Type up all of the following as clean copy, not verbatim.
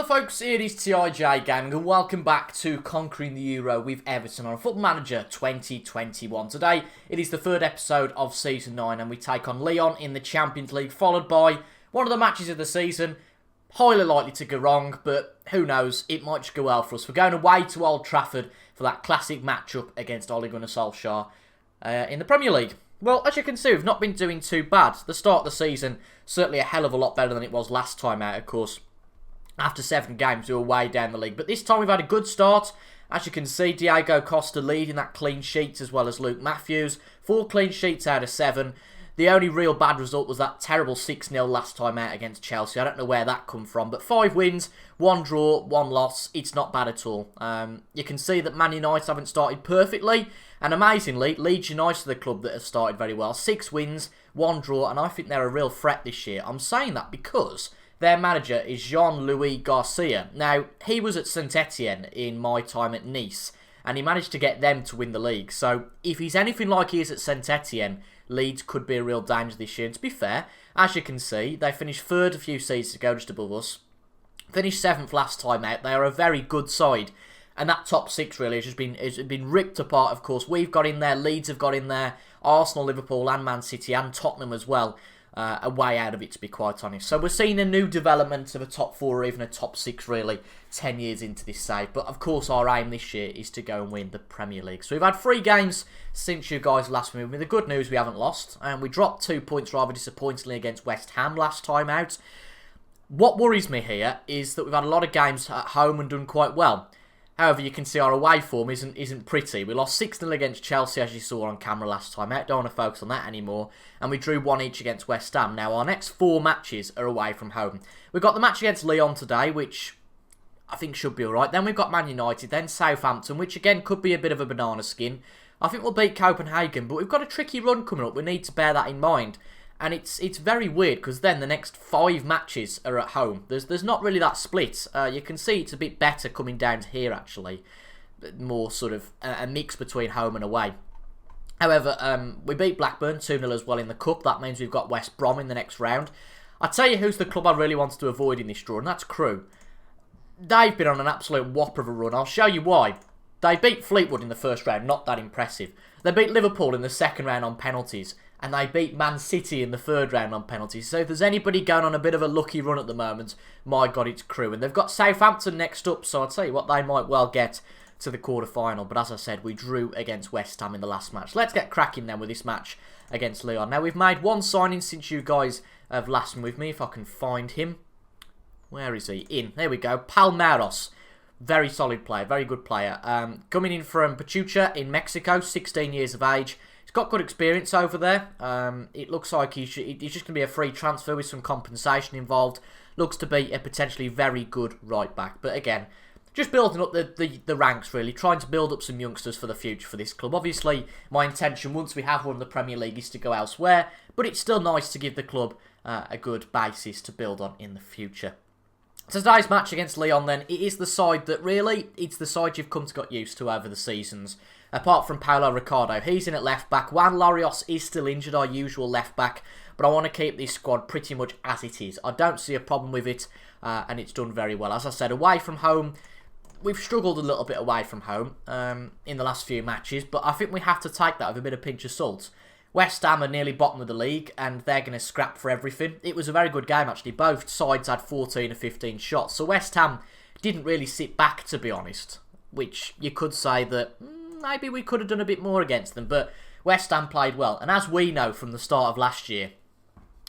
folks, it is TIJ Gaming and welcome back to Conquering the Euro with Everton on Football Manager 2021. Today, it is the third episode of Season 9 and we take on Lyon in the Champions League, followed by one of the matches of the season. Highly likely to go wrong, but who knows, it might just go well for us. We're going away to Old Trafford for that classic matchup against Ole Gunnar Solskjaer in the Premier League. Well, as you can see, we've not been doing too bad. The start of the season, certainly a hell of a lot better than it was last time out, of course. After 7 games, we were way down the league. But this time we've had a good start. As you can see, Diego Costa leading that clean sheets as well as Luke Matthews. 4 clean sheets out of 7. The only real bad result was that terrible 6-0 last time out against Chelsea. I don't know where that come from. But 5 wins, 1 draw, 1 loss. It's not bad at all. You can see that Man United haven't started perfectly. And amazingly, Leeds United are the club that have started very well. 6 wins, 1 draw. And I think they're a real threat this year. I'm saying that because their manager is Jean-Louis Garcia. Now, he was at Saint-Etienne in my time at Nice, and he managed to get them to win the league. So, if he's anything like he is at Saint-Etienne, Leeds could be a real danger this year. And to be fair, as you can see, they finished 3rd a few seasons ago, just above us. Finished 7th last time out. They are a very good side. And that top 6 really has been ripped apart, of course. We've got in there, Leeds have got in there, Arsenal, Liverpool and Man City and Tottenham as well. A way out of it, to be quite honest. So we're seeing a new development of a top 4 or even a top 6 really 10 years into this side. But of course our aim this year is to go and win the Premier League. So we've had 3 games since you guys last moved me. The good news, we haven't lost. And we dropped 2 points rather disappointingly against West Ham last time out. What worries me here is that we've had a lot of games at home and done quite well. However, you can see our away form isn't pretty. We lost 6-0 against Chelsea, as you saw on camera last time out. Don't want to focus on that anymore. And we drew 1 each against West Ham. Now, our next 4 matches are away from home. We've got the match against Lyon today, which I think should be alright. Then we've got Man United, then Southampton, which again could be a bit of a banana skin. I think we'll beat Copenhagen, but we've got a tricky run coming up. We need to bear that in mind. And it's very weird because then the next 5 matches are at home. There's not really that split. You can see it's a bit better coming down to here actually. More sort of a mix between home and away. However, we beat Blackburn 2-0 as well in the Cup. That means we've got West Brom in the next round. I'll tell you who's the club I really wanted to avoid in this draw, and that's Crewe. They've been on an absolute whopper of a run. I'll show you why. They beat Fleetwood in the first round, not that impressive. They beat Liverpool in the second round on penalties. And they beat Man City in the 3rd round on penalties. So if there's anybody going on a bit of a lucky run at the moment, my God, it's Crewe. And they've got Southampton next up, so I'll tell you what, they might well get to the quarter-final. But as I said, we drew against West Ham in the last match. Let's get cracking then with this match against Lyon. Now, we've made 1 signing since you guys have last been with me, if I can find him. Where is he? In. There we go. Palmeiras. Very solid player, very good player. Coming in from Pachuca in Mexico, 16 years of age. He's got good experience over there. It looks like he's just going to be a free transfer with some compensation involved. Looks to be a potentially very good right back. But again, just building up the ranks really. Trying to build up some youngsters for the future for this club. Obviously, my intention once we have won the Premier League is to go elsewhere. But it's still nice to give the club a good basis to build on in the future. So today's match against Lyon then, it is the side that really, it's the side you've come to get used to over the seasons. Apart from Paulo Ricardo, he's in at left back. Juan Larios is still injured, our usual left back. But I want to keep this squad pretty much as it is. I don't see a problem with it, and it's done very well. As I said, away from home, we've struggled a little bit away from home in the last few matches. But I think we have to take that with a bit of pinch of salt. West Ham are nearly bottom of the league, and they're going to scrap for everything. It was a very good game, actually. Both sides had 14 or 15 shots. So West Ham didn't really sit back, to be honest. Which you could say that maybe we could have done a bit more against them. But West Ham played well. And as we know from the start of last year,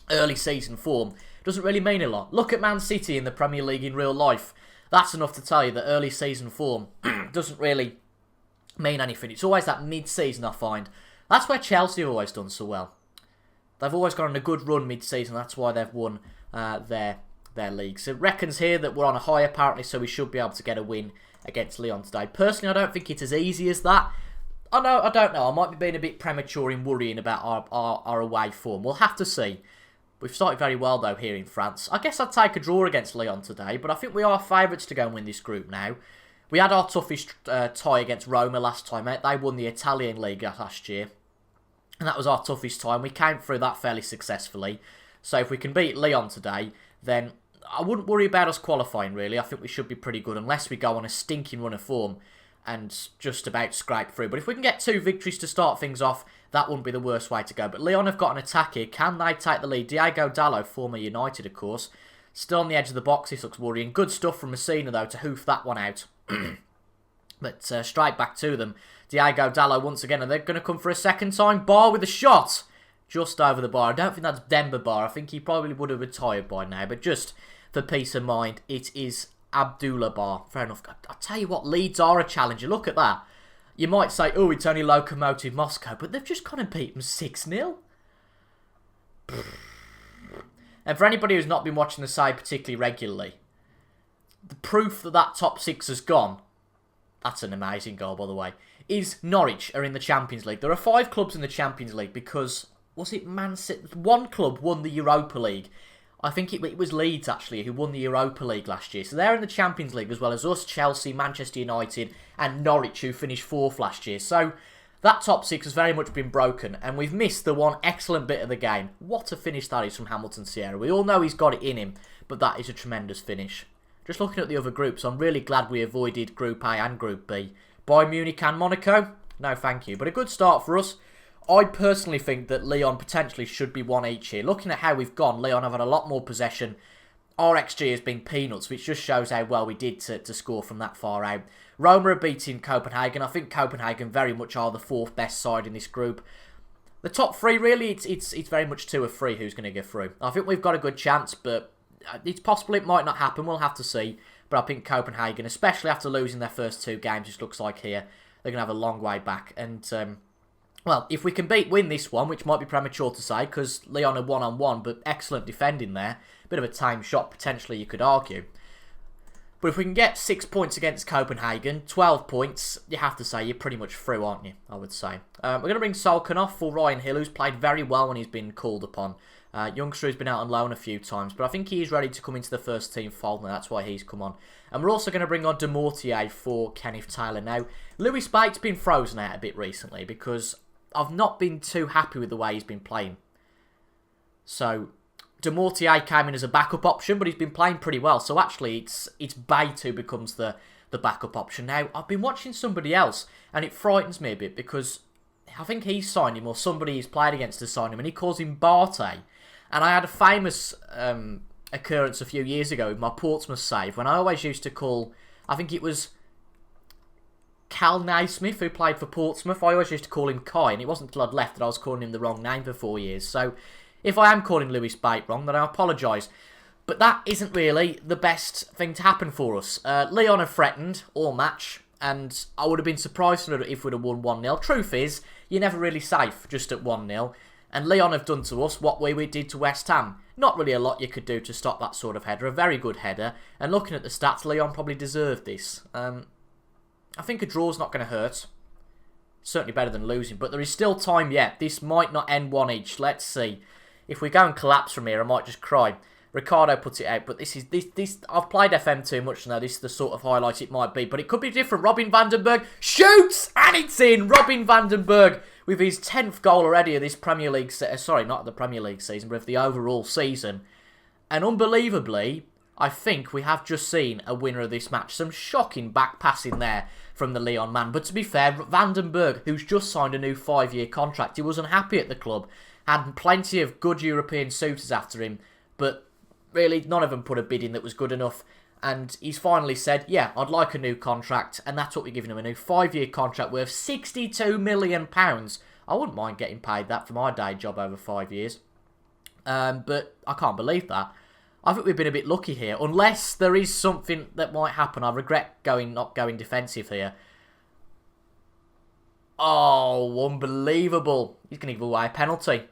early season form doesn't really mean a lot. Look at Man City in the Premier League in real life. That's enough to tell you that early season form doesn't really mean anything. It's always that mid-season, I find. That's where Chelsea have always done so well. They've always gone on a good run mid-season. That's why they've won their league. So it reckons here that we're on a high apparently, so we should be able to get a win against Lyon today. Personally, I don't think it's as easy as that. I don't know. I might be being a bit premature in worrying about our away form. We'll have to see. We've started very well, though, here in France. I guess I'd take a draw against Lyon today, but I think we are favourites to go and win this group now. We had our toughest tie against Roma last time out. They won the Italian League last year. And that was our toughest time. We came through that fairly successfully. So if we can beat Lyon today, then I wouldn't worry about us qualifying, really. I think we should be pretty good, unless we go on a stinking run of form and just about scrape through. But if we can get 2 victories to start things off, that wouldn't be the worst way to go. But Lyon have got an attack here. Can they take the lead? Diogo Dalot, former United, of course, still on the edge of the box. This looks worrying. Good stuff from Messina, though, to hoof that one out. But straight back to them. Diogo Dalot once again. Are they going to come for a second time? Bar with a shot. Just over the bar. I don't think that's Demba Bar. I think he probably would have retired by now. But just for peace of mind, it is Abdullah Bar. Fair enough. I'll tell you what, Leeds are a challenger. Look at that. You might say, oh, it's only Lokomotiv Moscow. But they've just gone and beat them 6-0. And for anybody who's not been watching the side particularly regularly, the proof that that top 6 has gone, that's an amazing goal, by the way, is Norwich are in the Champions League. There are 5 clubs in the Champions League because, was it Man City? One club won the Europa League. I think it was Leeds, actually, who won the Europa League last year. So they're in the Champions League, as well as us, Chelsea, Manchester United, and Norwich, who finished 4th last year. So that top 6 has very much been broken, and we've missed the one excellent bit of the game. What a finish that is from Hamilton Sierra. We all know he's got it in him, but that is a tremendous finish. Just looking at the other groups, I'm really glad we avoided Group A and Group B. Bayern Munich and Monaco? No, thank you. But a good start for us. I personally think that Lyon potentially should be 1 each here. Looking at how we've gone, Lyon have had a lot more possession. Our XG has been peanuts, which just shows how well we did to score from that far out. Roma are beating Copenhagen. I think Copenhagen very much are the 4th best side in this group. The top 3, really, it's very much 2 of 3 who's going to get through. I think we've got a good chance, but it's possible it might not happen. We'll have to see. But I think Copenhagen, especially after losing their first 2 games, which looks like here, they're going to have a long way back. And well, if we can win this one, which might be premature to say, because Lyon are 1-on-1, but excellent defending there. Bit of a time shot, potentially, you could argue. But if we can get 6 points against Copenhagen, 12 points, you have to say you're pretty much through, aren't you? I would say. We're going to bring Solken off for Ryan Hill, who's played very well when he's been called upon. Youngster has been out on loan a few times, but I think he is ready to come into the first team fold, and that's why he's come on. And we're also going to bring on De Mortier for Kenneth Taylor. Now, Lewis Bates been frozen out a bit recently because I've not been too happy with the way he's been playing. So De Mortier came in as a backup option, but he's been playing pretty well. So actually, it's Bates who becomes the backup option. Now, I've been watching somebody else, and it frightens me a bit because I think he's signed him, or somebody he's played against has signed him, and he calls him Barte. And I had a famous occurrence a few years ago with my Portsmouth save, when I always used to call, I think it was Cal Naismith, who played for Portsmouth. I always used to call him Kai, and it wasn't until I'd left that I was calling him the wrong name for 4 years. So if I am calling Lewis Bate wrong, then I apologise. But that isn't really the best thing to happen for us. Lyon have threatened all match, and I would have been surprised if we'd have won 1-0. Truth is, you're never really safe just at 1-0. And Lyon have done to us what we did to West Ham. Not really a lot you could do to stop that sort of header. A very good header. And looking at the stats, Lyon probably deserved this. I think a draw's not going to hurt. Certainly better than losing. But there is still time yet. This might not end 1 each. Let's see. If we go and collapse from here, I might just cry. Ricardo puts it out. But this. I've played FM too much now. This is the sort of highlight it might be. But it could be different. Robin van den Berg shoots! And it's in! Robin van den Berg with his 10th goal already of this Premier League... Sorry, not the Premier League season, but of the overall season. And unbelievably, I think we have just seen a winner of this match. Some shocking back passing there from the Lyon man. But to be fair, Van den Berg, who's just signed a new 5-year contract, he was unhappy at the club. Had plenty of good European suitors after him. But really, none of them put a bid in that was good enough. And he's finally said, yeah, I'd like a new contract. And that's what we're giving him, a new 5-year contract worth £62 million. I wouldn't mind getting paid that for my day job over 5 years. But I can't believe that. I think we've been a bit lucky here. Unless there is something that might happen. I regret not going defensive here. Oh, unbelievable. He's going to give away a penalty.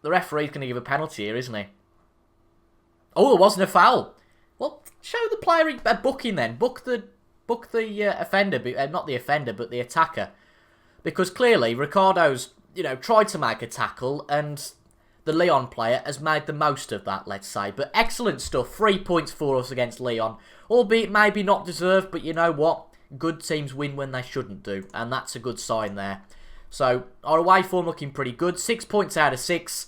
The referee's going to give a penalty here, isn't he? Oh, there wasn't a foul. Well, show the player a booking then. Book the offender, not the offender, but the attacker. Because clearly, Ricardo's, tried to make a tackle, and the Lyon player has made the most of that, let's say. But excellent stuff. 3 points for us against Lyon. Albeit maybe not deserved, but you know what? Good teams win when they shouldn't do. And that's a good sign there. So, our away form looking pretty good. 6 points out of 6.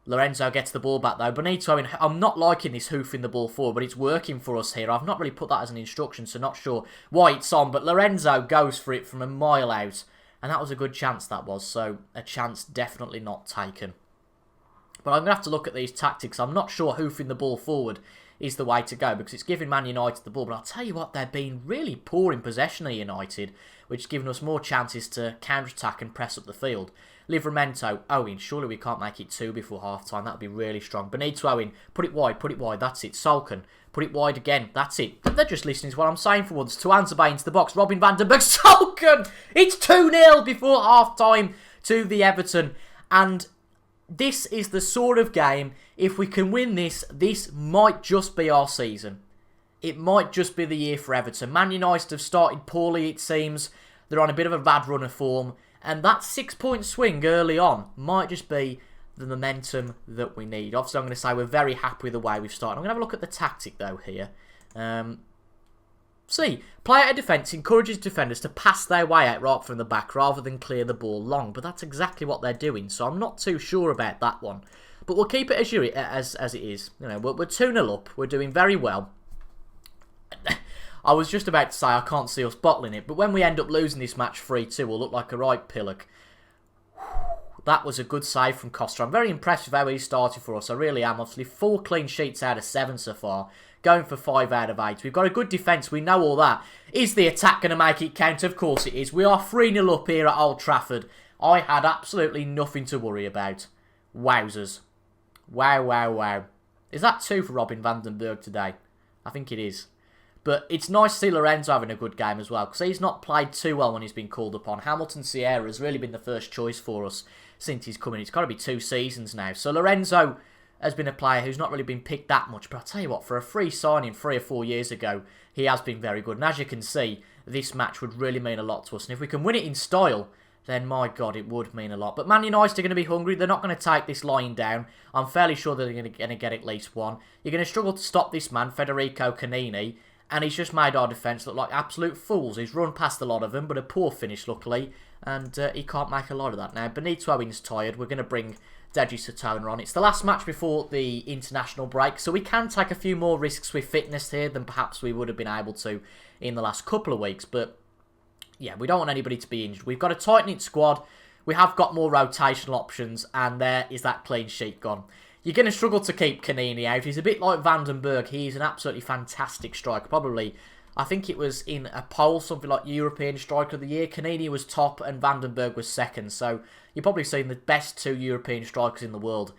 Lorenzo gets the ball back though. Benito, I'm not liking this hoofing the ball forward, but it's working for us here. I've not really put that as an instruction, so not sure why it's on. But Lorenzo goes for it from a mile out. And that was a good chance, that was. So, a chance definitely not taken. But I'm going to have to look at these tactics. I'm not sure hoofing the ball forward is the way to go, because it's giving Man United the ball. But I'll tell you what, they're being really poor in possession of United, which is giving us more chances to counter-attack and press up the field. Livramento, Owen, surely we can't make it 2 before half-time. That would be really strong. Benito, Owen, put it wide, that's it. Solken, put it wide again, that's it. They're just listening to what I'm saying for once. Tuanzebe into the box, Robin van den Berg, Solken! It's 2-0 before half-time to the Everton. And this is the sort of game, if we can win this, this might just be our season. It might just be the year for Everton. Man United have started poorly, it seems. They're on a bit of a bad run of form. And that 6-point swing early on might just be the momentum that we need. Obviously, I'm going to say we're very happy with the way we've started. I'm going to have a look at the tactic, though, here. See, play out of defence encourages defenders to pass their way out right from the back rather than clear the ball long. But that's exactly what they're doing, so I'm not too sure about that one. But we'll keep it as it is. You know, we're 2-0 up. We're doing very well. I was just about to say I can't see us bottling it, but when we end up losing this match 3-2, we'll look like a right pillock. That was a good save from Costa. I'm very impressed with how he started for us. I really am. Obviously, 4 clean sheets out of 7 so far. Going for 5 out of 8. We've got a good defence. We know all that. Is the attack going to make it count? Of course it is. We are 3-0 up here at Old Trafford. I had absolutely nothing to worry about. Wowzers. Wow, wow, wow. Is that 2 for Robin van den Berg today? I think it is. But it's nice to see Lorenzo having a good game as well, because he's not played too well when he's been called upon. Hamilton Sierra has really been the first choice for us since he's come in. It's got to be 2 seasons now. So Lorenzo has been a player who's not really been picked that much. But I'll tell you what, for a free signing 3 or 4 years ago, he has been very good. And as you can see, this match would really mean a lot to us. And if we can win it in style, then my God, it would mean a lot. But Man United are going to be hungry. They're not going to take this lying down. I'm fairly sure they're going to get at least 1. You're going to struggle to stop this man, Federico Canini. And he's just made our defence look like absolute fools. He's run past a lot of them, but a poor finish, luckily. And he can't make a lot of that now. Benito Owen's tired. We're going to bring Deji Satona on. It's the last match before the international break, so we can take a few more risks with fitness here than perhaps we would have been able to in the last couple of weeks. But, yeah, we don't want anybody to be injured. We've got a tight-knit squad. We have got more rotational options, and there is that clean sheet gone. You're going to struggle to keep Canini out. He's a bit like Van den Berg. He's an absolutely fantastic striker. Probably, I think it was in a poll, something like European Striker of the Year. Canini was top and Van den Berg was second. So you're probably seeing the best 2 European strikers in the world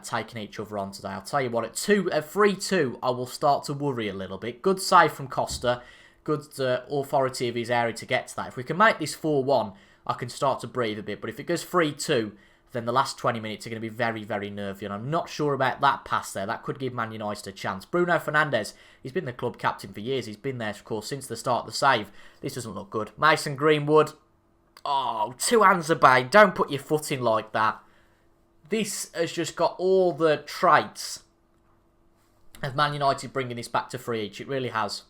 taking each other on today. I'll tell you what, at 3-2, I will start to worry a little bit. Good save from Costa. Good authority of his area to get to that. If we can make this 4-1, I can start to breathe a bit. But if it goes 3-2... then the last 20 minutes are going to be very, very nervy. And I'm not sure about that pass there. That could give Man United a chance. Bruno Fernandes, he's been the club captain for years. He's been there, of course, since the start of the save. This doesn't look good. Mason Greenwood. Oh, Tuanzebe. Don't put your foot in like that. This has just got all the traits of Man United bringing this back to 3 each. It really has.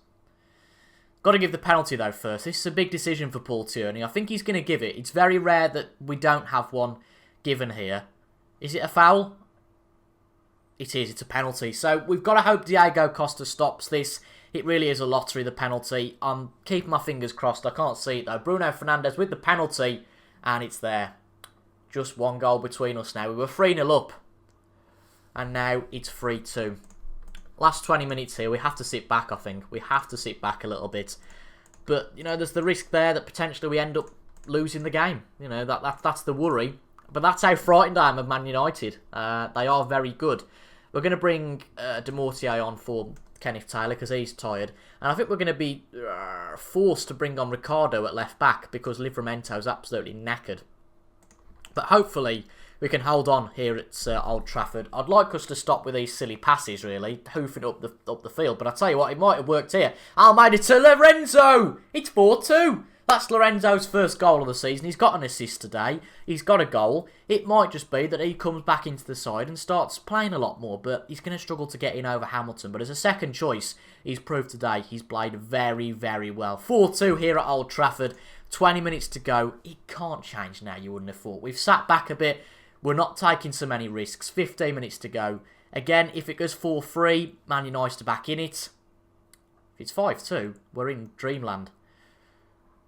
Got to give the penalty, though, first. This is a big decision for Paul Tierney. I think he's going to give it. It's very rare that we don't have one given here. Is it a foul? It is. It's a penalty. So we've got to hope Diego Costa stops this. It really is a lottery, the penalty. I'm keeping my fingers crossed. I can't see it though. Bruno Fernandes with the penalty. And it's there. Just 1 goal between us now. We were 3-0 up. And now it's 3-2. Last 20 minutes here. We have to sit back, I think. We have to sit back a little bit. But, you know, there's the risk there that potentially we end up losing the game. You know, that's the worry. But that's how frightened I am of Man United. They are very good. We're going to bring De Mortier on for Kenneth Taylor because he's tired. And I think we're going to be forced to bring on Ricardo at left back because Livramento's absolutely knackered. But hopefully we can hold on here at Old Trafford. I'd like us to stop with these silly passes, really, hoofing up the field. But I tell you what, it might have worked here. Almeida to Lorenzo! It's 4-2! That's Lorenzo's first goal of the season. He's got an assist today. He's got a goal. It might just be that he comes back into the side and starts playing a lot more, but he's going to struggle to get in over Hamilton. But as a second choice, he's proved today he's played very, very well. 4-2 here at Old Trafford. 20 minutes to go. It can't change now, you wouldn't have thought. We've sat back a bit. We're not taking so many risks. 15 minutes to go. Again, if it goes 4-3, Man United are back in it. If it's 5-2, we're in dreamland.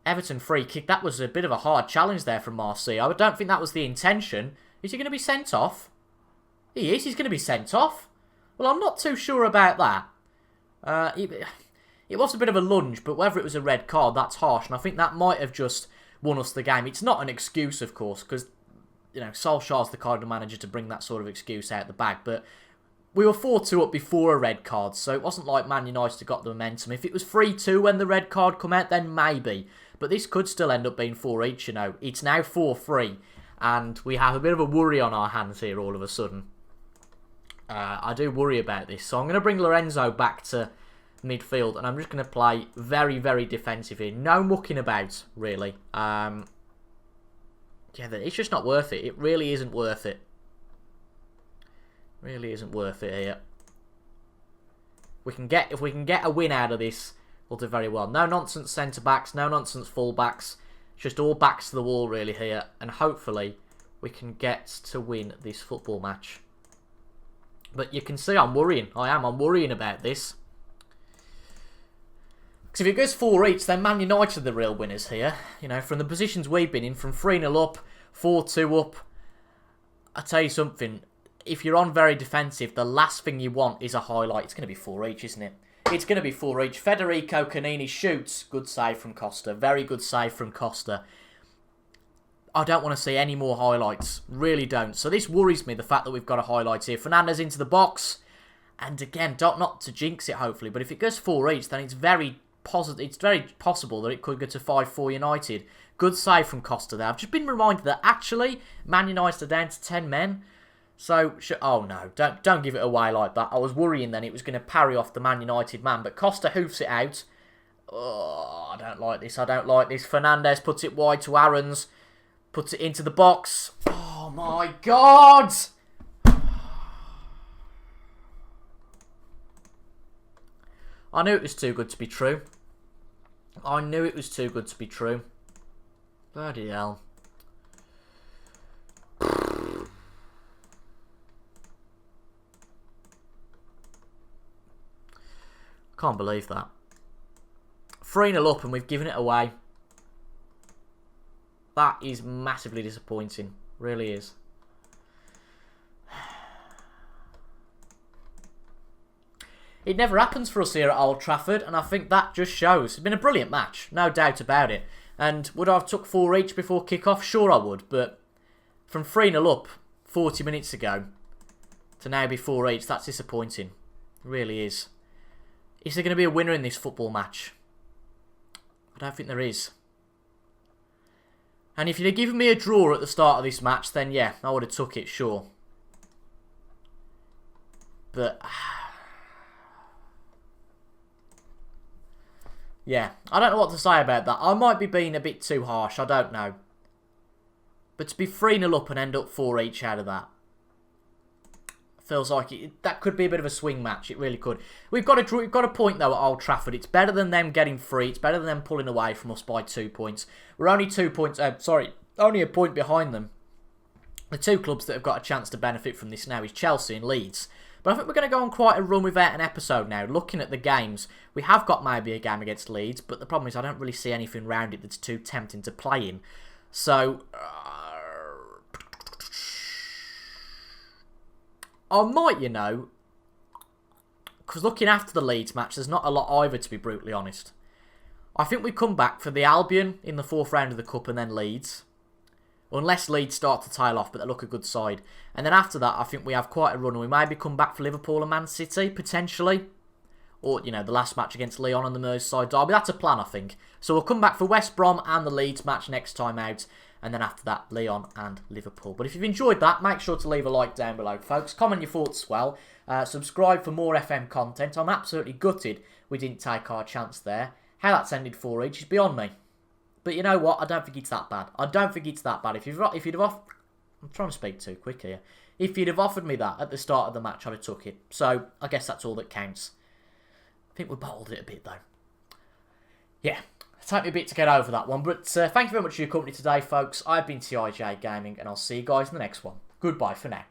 Everton free kick. That was a bit of a hard challenge there from Marseille. I don't think that was the intention. Is he going to be sent off? He is. He's going to be sent off. Well, I'm not too sure about that. It was a bit of a lunge, but whether it was a red card, that's harsh. And I think that might have just won us the game. It's not an excuse, of course, because Solskjaer's the kind of manager to bring that sort of excuse out the bag. But we were 4-2 up before a red card, so it wasn't like Man United got the momentum. If it was 3-2 when the red card come out, then maybe. But this could still end up being 4 each, It's now 4-3, and we have a bit of a worry on our hands here all of a sudden. I do worry about this. So I'm going to bring Lorenzo back to midfield, and I'm just going to play very, very defensive here. No mucking about, really. Yeah, it's just not worth it. It really isn't worth it. Really isn't worth it here. If we can get a win out of this, we'll do very well. No nonsense centre backs, no nonsense full backs. Just all backs to the wall really here, and hopefully we can get to win this football match. But you can see I'm worrying. I'm worrying about this. Because if it goes 4 each, then Man United are the real winners here. From the positions we've been in, from 3-0 up, 4-2 up. I tell you something. If you're on very defensive, the last thing you want is a highlight. It's going to be 4 each, isn't it? It's going to be 4 each. Federico Canini shoots. Good save from Costa. Very good save from Costa. I don't want to see any more highlights. Really don't. So this worries me, the fact that we've got a highlight here. Fernandes into the box. And again, not to jinx it, hopefully. But if it goes 4 each, then it's very possible that it could go to 5-4 United. Good save from Costa there. I've just been reminded that actually Man United are down to 10 men. So, oh no, don't give it away like that. I was worrying then it was going to parry off the Man United man, but Costa hoofs it out. Oh, I don't like this. Fernandes puts it wide to Aarons, puts it into the box. Oh my God! I knew it was too good to be true. Bloody hell. Can't believe that. 3-0 up and we've given it away. That is massively disappointing. Really is. It never happens for us here at Old Trafford, and I think that just shows. It's been a brilliant match, no doubt about it. And would I have took 4 each before kick-off? Sure I would, but from 3-0 up 40 minutes ago to now be 4 each, that's disappointing. It really is. Is there going to be a winner in this football match? I don't think there is. And if you'd have given me a draw at the start of this match, then yeah, I would have took it, sure. But yeah, I don't know what to say about that. I might be being a bit too harsh, I don't know. But to be 3-0 up and end up 4 each out of that, feels like that could be a bit of a swing match. It really could. We've got a point though at Old Trafford. It's better than them getting 3. It's better than them pulling away from us by 2 points. We're only 2 points. Only a point behind them. The two clubs that have got a chance to benefit from this now is Chelsea and Leeds. But I think we're going to go on quite a run without an episode now. Looking at the games, we have got maybe a game against Leeds, but the problem is I don't really see anything around it that's too tempting to play in. So I might, because looking after the Leeds match, there's not a lot either, to be brutally honest. I think we come back for the Albion in the 4th round of the Cup and then Leeds. Unless Leeds start to tail off, but they look a good side. And then after that, I think we have quite a run. And we maybe come back for Liverpool and Man City, potentially. Or, the last match against Lyon on the Merseyside derby. That's a plan, I think. So we'll come back for West Brom and the Leeds match next time out. And then after that, Lyon and Liverpool. But if you've enjoyed that, make sure to leave a like down below, folks. Comment your thoughts as well. Subscribe for more FM content. I'm absolutely gutted we didn't take our chance there. How that's ended 4 each is beyond me. But you know what? I don't think it's that bad. If you'd have offered... I'm trying to speak too quick here. If you'd have offered me that at the start of the match, I'd have took it. So, I guess that's all that counts. I think we bottled it a bit, though. Yeah, it'll take me a bit to get over that one. But thank you very much for your company today, folks. I've been TIJ Gaming, and I'll see you guys in the next one. Goodbye for now.